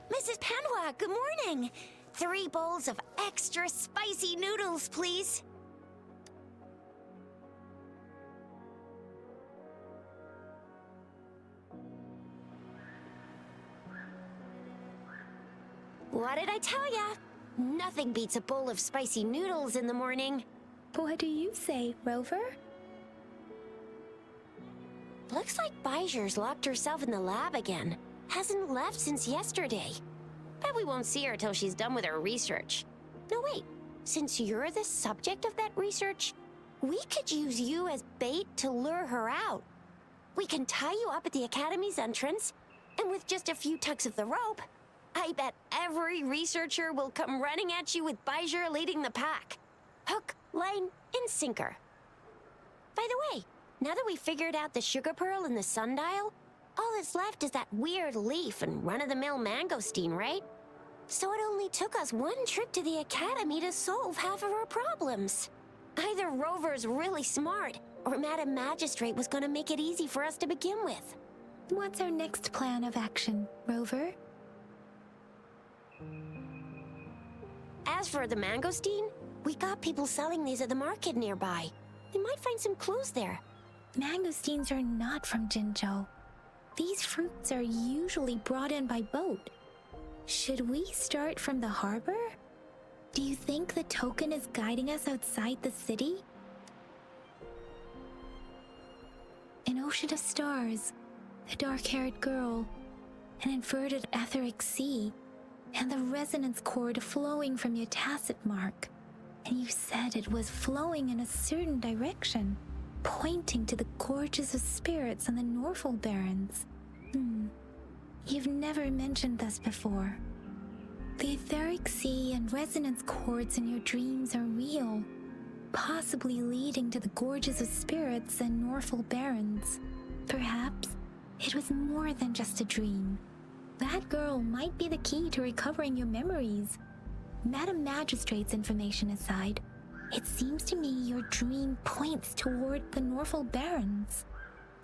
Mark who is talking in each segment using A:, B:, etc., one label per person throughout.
A: Mrs. Panhua, good morning. 3 bowls of extra spicy noodles, please. What did I tell ya? Nothing beats a bowl of spicy noodles in the morning.
B: What do you say, Rover?
A: Looks like Bijur's locked herself in the lab again. Hasn't left since yesterday. Bet we won't see her till she's done with her research. No, wait. Since you're the subject of that research, we could use you as bait to lure her out. We can tie you up at the Academy's entrance, and with just a few tugs of the rope, I bet every researcher will come running at you with Bijur leading the pack. Hook, line, and sinker. By the way, now that we've figured out the sugar pearl and the sundial, all that's left is that weird leaf and run-of-the-mill mangosteen, right? So it only took us 1 trip to the Academy to solve half of our problems. Either Rover's really smart, or Madam Magistrate was gonna make it easy for us to begin with.
B: What's our next plan of action, Rover?
A: As for the mangosteen, we got people selling these at the market nearby. We might find some clues there.
B: Mangosteens are not from Jinzhou. These fruits are usually brought in by boat. Should we start from the harbor? Do you think the token is guiding us outside the city? An ocean of stars, a dark-haired girl, an inverted etheric sea, and the resonance cord flowing from your tacit mark. And you said it was flowing in a certain direction, pointing to the gorges of spirits on the Norfolk Barrens. You've never mentioned this before. The etheric sea and resonance cords in your dreams are real, possibly leading to the gorges of spirits and Norfolk Barrens. Perhaps it was more than just a dream. That girl might be the key to recovering your memories. Madam Magistrate's information aside, it seems to me your dream points toward the Norfolk Barrens.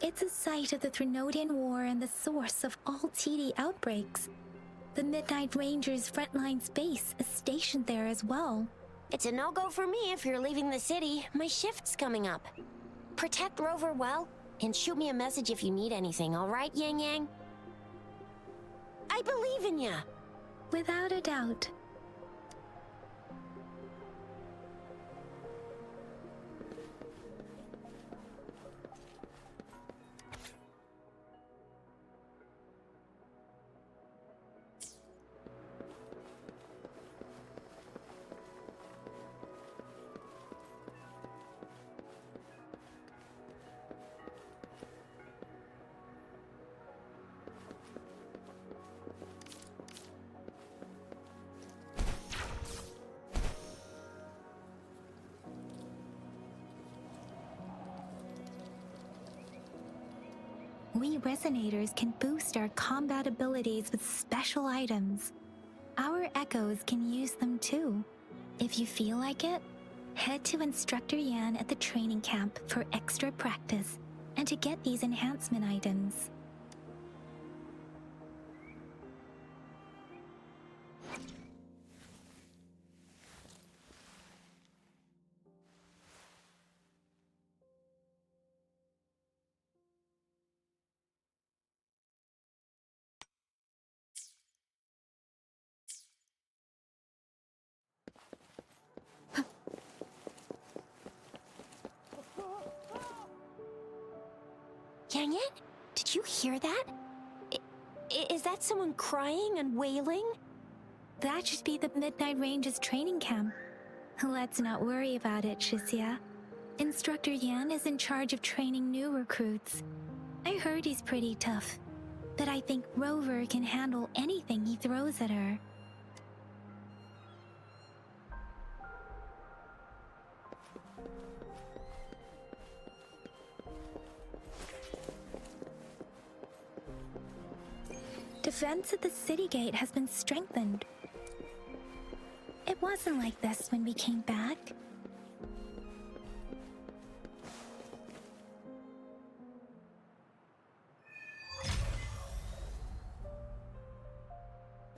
B: It's a site of the Threnodian War and the source of all TD outbreaks. The Midnight Rangers' frontline base is stationed there as well.
A: It's a no-go for me if you're leaving the city. My shift's coming up. Protect Rover well, and shoot me a message if you need anything, all right, Yang Yang? I believe in ya!
B: Without a doubt. We Resonators can boost our combat abilities with special items. Our Echoes can use them too. If you feel like it, head to Instructor Yan at the training camp for extra practice and to get these enhancement items.
A: Yang Yang, did you hear that? Is that someone crying and wailing?
B: That should be the Midnight Ranges training camp. Let's not worry about it, Shixia. Instructor Yan is in charge of training new recruits. I heard he's pretty tough, but I think Rover can handle anything he throws at her. Defense at the city gate has been strengthened. It wasn't like this when we came back.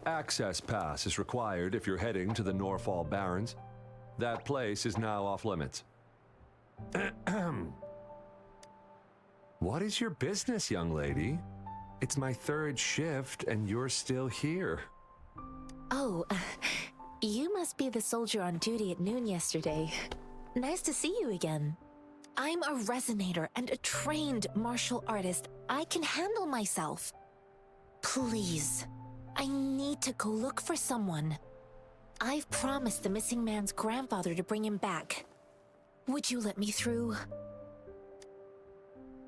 C: Access pass is required if you're heading to the Norfall Barrens. That place is now off limits. What is your business, young lady? It's my third shift and you're still here.
B: Oh, you must be the soldier on duty at noon yesterday. Nice to see you again. I'm a resonator and a trained martial artist. I can handle myself. Please, I need to go look for someone. I've promised the missing man's grandfather to bring him back. Would you let me through?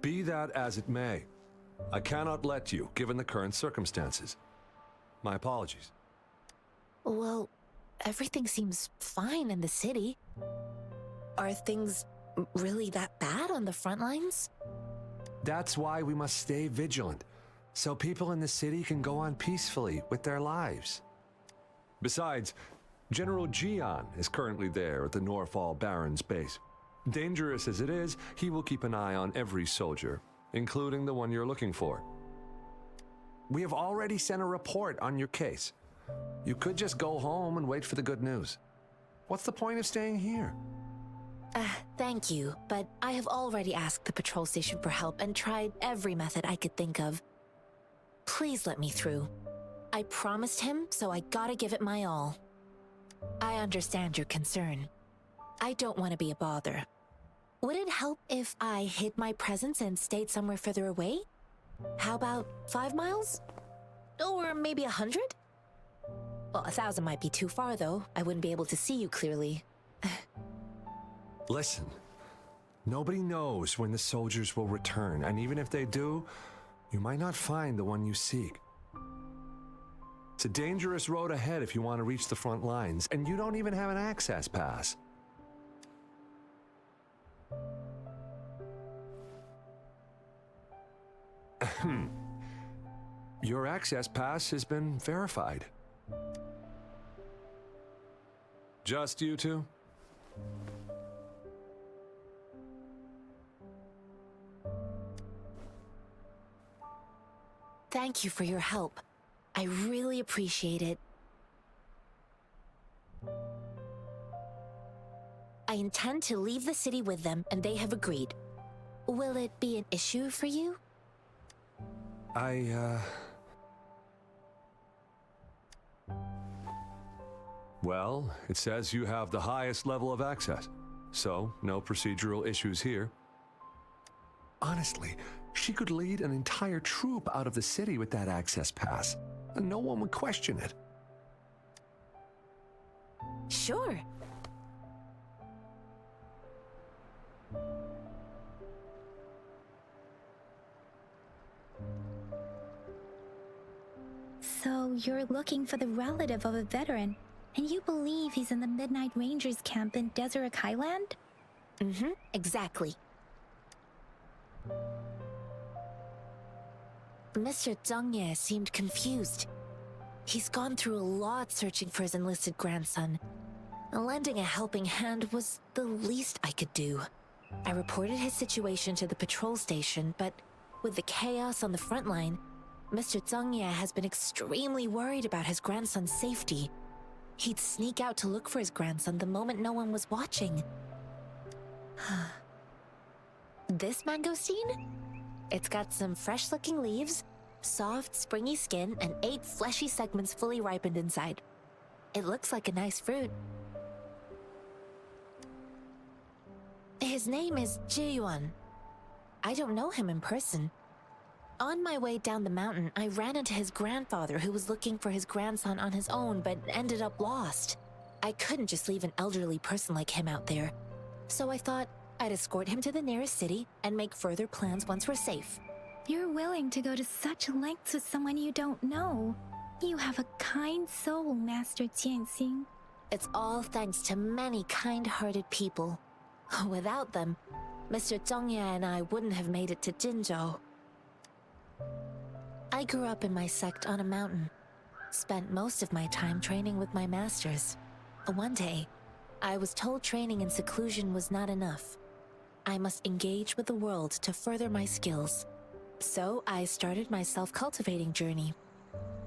C: Be that as it may, I cannot let you, given the current circumstances. My apologies.
B: Well, everything seems fine in the city. Are things really that bad on the front lines?
C: That's why we must stay vigilant, so people in the city can go on peacefully with their lives. Besides, General Jian is currently there at the Norfall Barrens base. Dangerous as it is, he will keep an eye on every soldier, including the one you're looking for. We have already sent a report on your case. You could just go home and wait for the good news. What's the point of staying here?
B: Thank you, but I have already asked the patrol station for help and tried every method I could think of. Please let me through. I promised him, so I gotta give it my all. I understand your concern. I don't want to be a bother. Would it help if I hid my presence and stayed somewhere further away? How about 5 miles? Or maybe 100? Well, 1,000 might be too far, though. I wouldn't be able to see you clearly.
C: Listen, nobody knows when the soldiers will return, and even if they do, you might not find the one you seek. It's a dangerous road ahead if you want to reach the front lines, and you don't even have an access pass. Your access pass has been verified. Just you two?
B: Thank you for your help. I really appreciate it. I intend to leave the city with them, and they have agreed. Will it be an issue for you?
C: Well, it says you have the highest level of access, so no procedural issues here. Honestly, she could lead an entire troop out of the city with that access pass, and no one would question it.
B: Sure. So you're looking for the relative of a veteran, and you believe he's in the Midnight Rangers camp in Deseret Highland? Mm-hmm, exactly. Mr. Zhang Ye seemed confused. He's gone through a lot searching for his enlisted grandson. Lending a helping hand was the least I could do. I reported his situation to the patrol station, but with the chaos on the front line, Mr. Zhang Ye has been extremely worried about his grandson's safety. He'd sneak out to look for his grandson the moment no one was watching. This mangosteen? It's got some fresh-looking leaves, soft, springy skin, and 8 fleshy segments fully ripened inside. It looks like a nice fruit. His name is Jiyuan. I don't know him in person. On my way down the mountain, I ran into his grandfather who was looking for his grandson on his own but ended up lost. I couldn't just leave an elderly person like him out there. So I thought I'd escort him to the nearest city and make further plans once we're safe. You're willing to go to such lengths with someone you don't know. You have a kind soul, Master Jianxing. It's all thanks to many kind-hearted people. Without them, Mr. Zhang Ye and I wouldn't have made it to Jinzhou. I grew up in my sect on a mountain. Spent most of my time training with my masters. One day, I was told training in seclusion was not enough. I must engage with the world to further my skills. So I started my self-cultivating journey.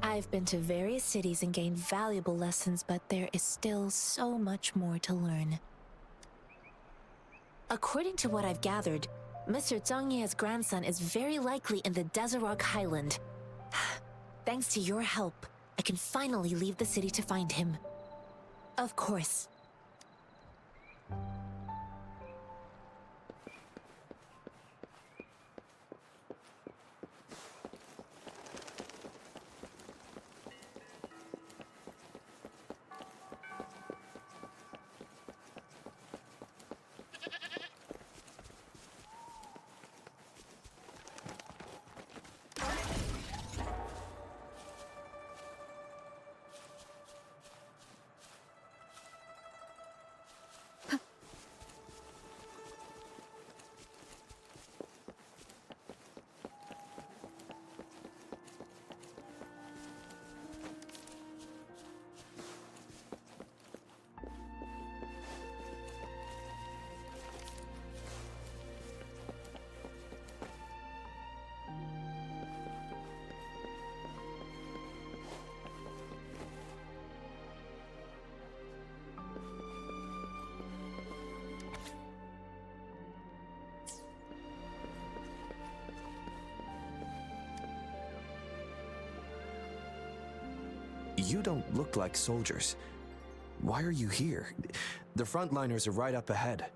B: I've been to various cities and gained valuable lessons, but there is still so much more to learn. According to what I've gathered, Mr. Zhang Ye's grandson is very likely in the Desert Highland. Thanks to your help, I can finally leave the city to find him. Of course.
D: You don't look like soldiers. Why are you here? The frontliners are right up ahead.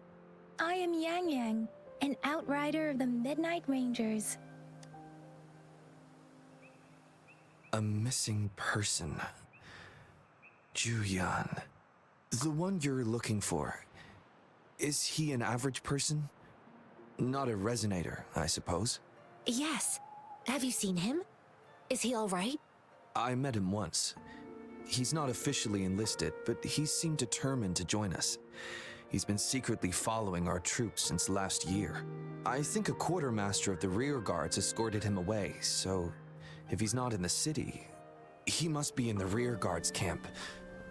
B: I am Yang Yang, an outrider of the Midnight Rangers.
D: A missing person. Juyan. The one you're looking for. Is he an average person? Not a resonator, I suppose.
B: Yes. Have you seen him? Is he all right?
D: I met him once. He's not officially enlisted, but he seemed determined to join us. He's been secretly following our troops since last year. I think a quartermaster of the Rearguards escorted him away, so if he's not in the city, he must be in the Rearguards camp.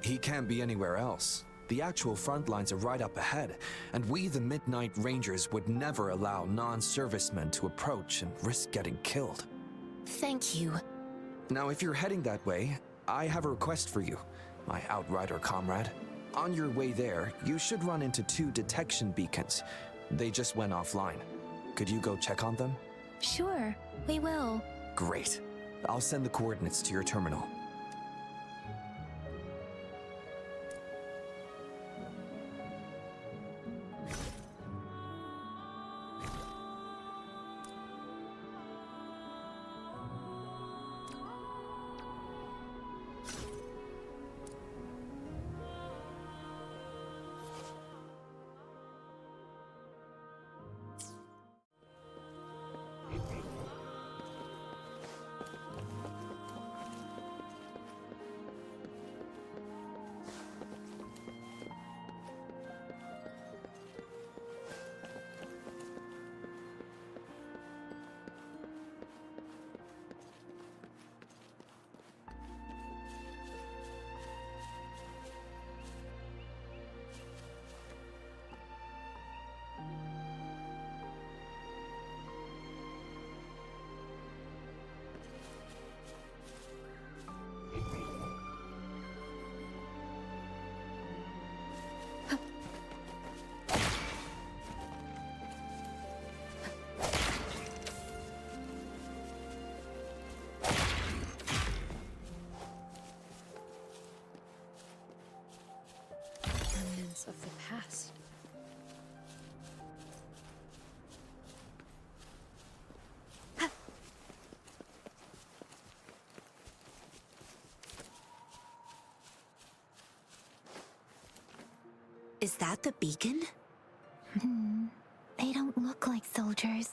D: He can't be anywhere else. The actual front lines are right up ahead, and we, the Midnight Rangers, would never allow non-servicemen to approach and risk getting killed.
B: Thank you.
D: Now, if you're heading that way, I have a request for you, my outrider comrade. On your way there, you should run into 2 detection beacons. They just went offline. Could you go check on them?
B: Sure, we will.
D: Great. I'll send the coordinates to your terminal.
B: Of the past.
A: Is that the beacon?
B: They don't look like soldiers.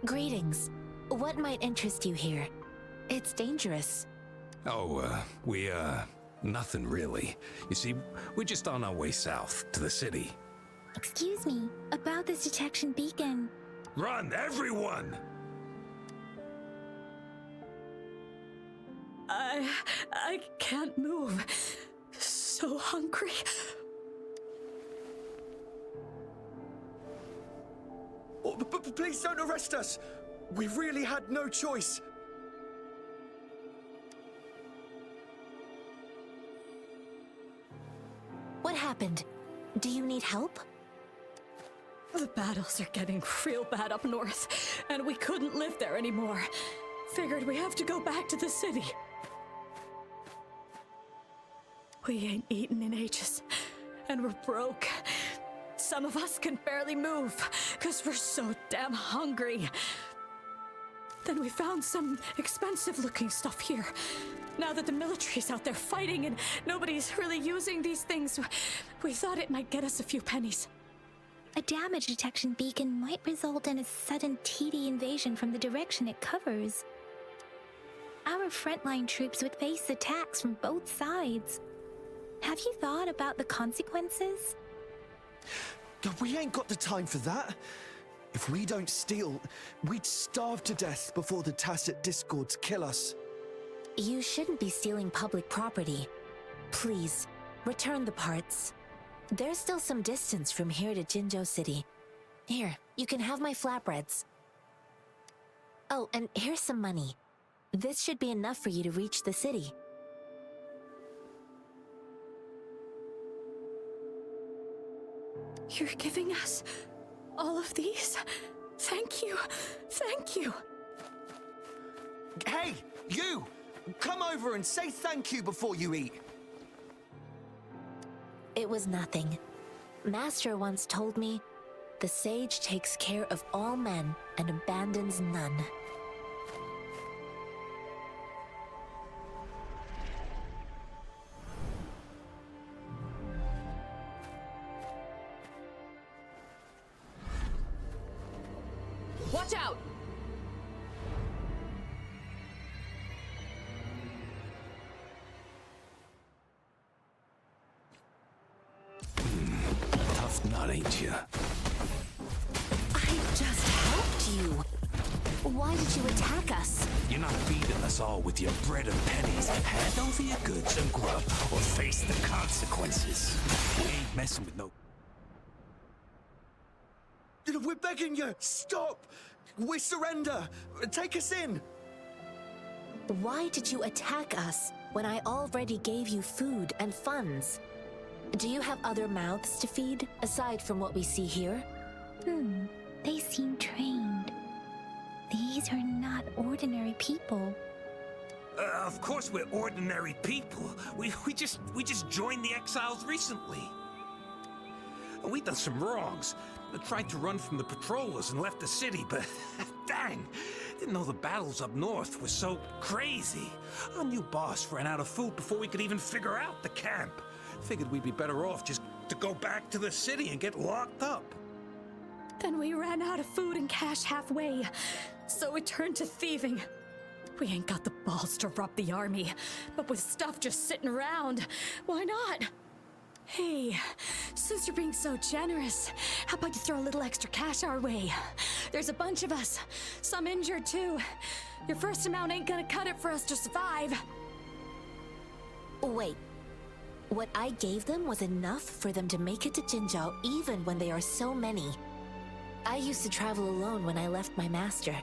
A: Greetings. What might interest you here? It's dangerous.
E: Oh, nothing really. You see, we're just on our way south to the city.
B: Excuse me, about this detection beacon.
E: Run, everyone!
F: I can't move. So hungry. Please don't arrest us. We really had no choice.
B: What happened? Do you need help?
G: The battles are getting real bad up north, and we couldn't live there anymore. Figured we have to go back to the city. We ain't eaten in ages, and we're broke. Some of us can barely move, because we're so damn hungry. Then we found some expensive-looking stuff here. Now that the military's out there fighting and nobody's really using these things, we thought it might get us a few pennies.
B: A damage detection beacon might result in a sudden TD invasion from the direction it covers. Our frontline troops would face attacks from both sides. Have you thought about the consequences?
F: We ain't got the time for that. If we don't steal, we'd starve to death before the Tacit Discords kill us.
B: You shouldn't be stealing public property. Please, return the parts. There's still some distance from here to Jinzhou City. Here, you can have my flatbreads. Oh, and here's some money. This should be enough for you to reach the city.
G: You're giving us all of these? Thank you. Thank you.
F: Hey, you! Come over and say thank you before you eat.
B: It was nothing. Master once told me, the sage takes care of all men and abandons none.
G: Watch out!
E: Tough nut, ain't you?
B: I just helped you. Why did you attack us?
E: You're not feeding us all with your bread and pennies. Hand over your goods and grub, or face the consequences. We ain't messing with no...
F: We're begging you, stop! We surrender! Take us in!
B: Why did you attack us when I already gave you food and funds? Do you have other mouths to feed, aside from what we see here? They seem trained. These are not ordinary people.
E: Of course we're ordinary people. We just joined the exiles recently. We done some wrongs. I tried to run from the patrollers and left the city, but dang, didn't know the battles up north were so crazy. Our new boss ran out of food before we could even figure out the camp. Figured we'd be better off just to go back to the city and get locked up.
G: Then we ran out of food and cash halfway, so we turned to thieving. We ain't got the balls to rob the army, but with stuff just sitting around, why not? Hey, since you're being so generous, how about you throw a little extra cash our way? There's a bunch of us, some injured too. Your first amount ain't gonna cut it for us to survive.
B: Wait, what I gave them was enough for them to make it to Jinzhou even when they are so many. I used to travel alone when I left my master.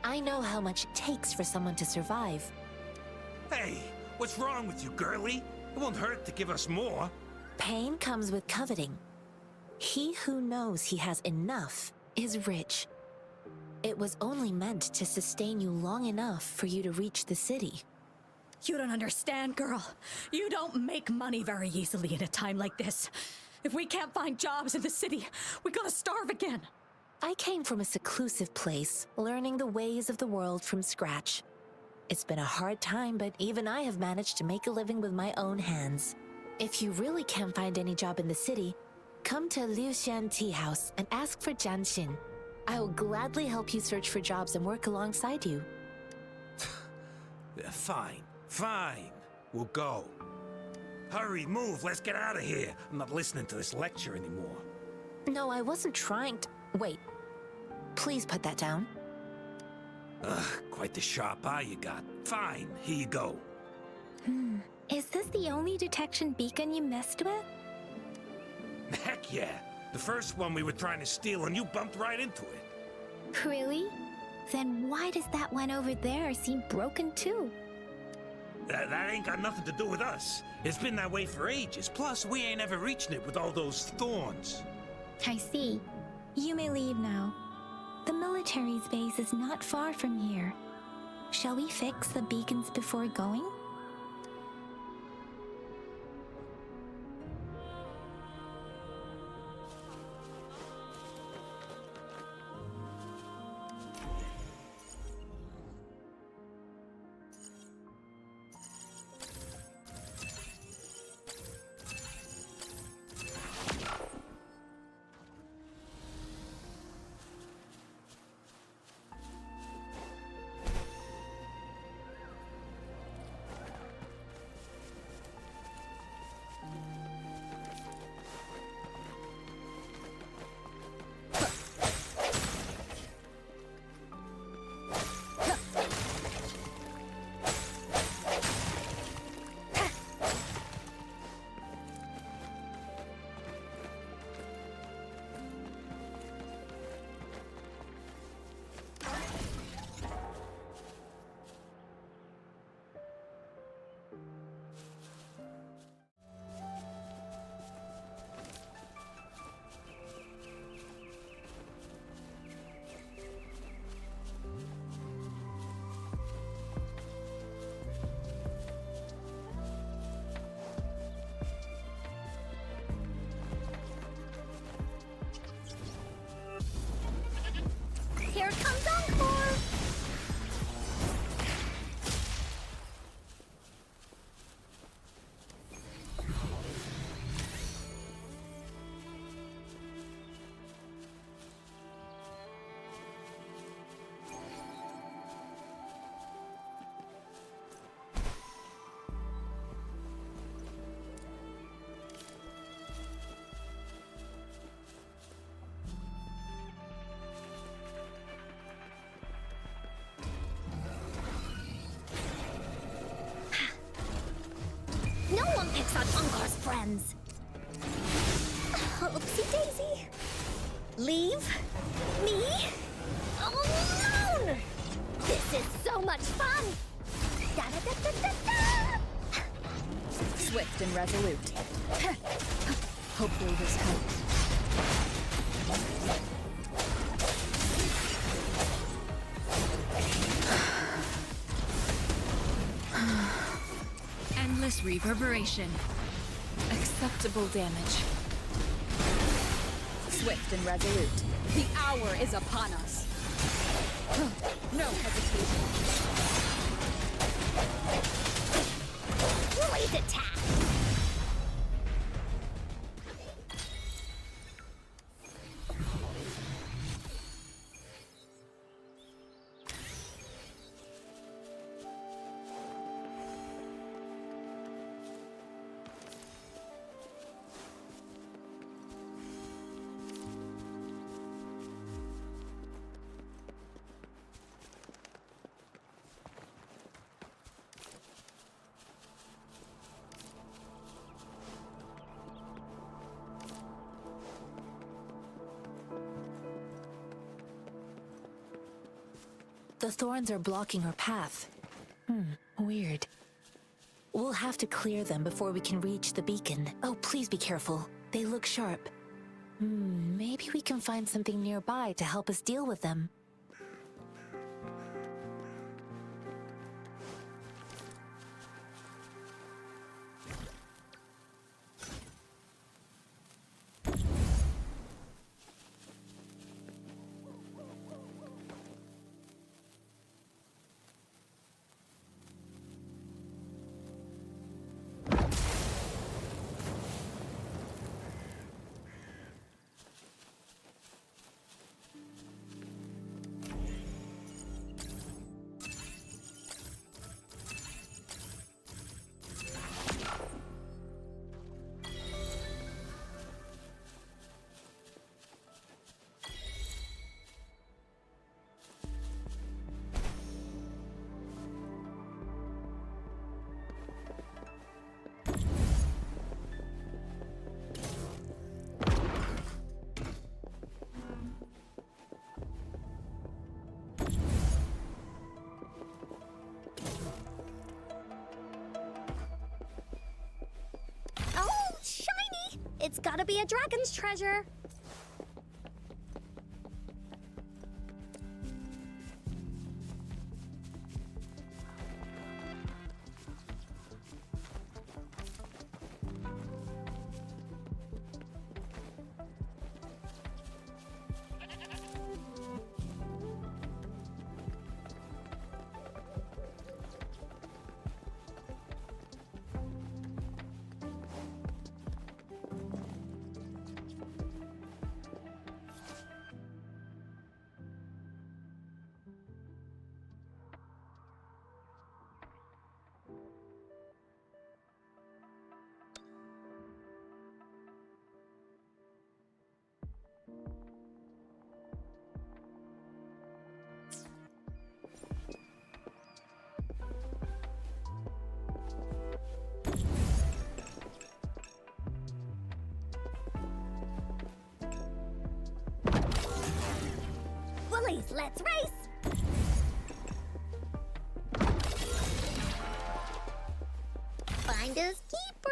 B: I know how much it takes for someone to survive.
E: Hey, what's wrong with you, girlie? It won't hurt to give us more.
B: Pain comes with coveting. He who knows he has enough is rich. It was only meant to sustain you long enough for you to reach the city.
G: You don't understand, girl. You don't make money very easily in a time like this. If we can't find jobs in the city, we're gonna starve again.
B: I came from a seclusive place, learning the ways of the world from scratch. It's been a hard time, but even I have managed to make a living with my own hands. If you really can't find any job in the city, come to Liu Xian Tea House and ask for Jian Xin. I will gladly help you search for jobs and work alongside you.
E: Fine, fine. We'll go. Hurry, move, let's get out of here. I'm not listening to this lecture anymore.
B: No, I wasn't trying to... Wait. Please put that down.
E: Quite the sharp eye you got. Fine, here you go.
B: Is this the only detection beacon you messed with?
E: Heck yeah. The first one we were trying to steal and you bumped right into it.
B: Really? Then why does that one over there seem broken too?
E: That ain't got nothing to do with us. It's been that way for ages. Plus, we ain't ever reaching it with all those thorns.
B: I see. You may leave now. The military's base is not far from here. Shall we fix the beacons before going? Here comes Encore! No one picks on Ungar's friends. Oopsie daisy. Leave me alone! This is so much fun! Da da da da da da!
G: Swift and resolute. Hopefully this helps.
H: Endless reverberation. Acceptable damage.
G: Swift and resolute. The hour is upon us. No hesitation.
B: Blaze attack!
I: The thorns are blocking our path. Weird. We'll have to clear them before we can reach the beacon. Oh, please be careful. They look sharp. Maybe we can find something nearby to help us deal with them.
J: be a dragon's treasure. Bullies, let's race! Finders keepers!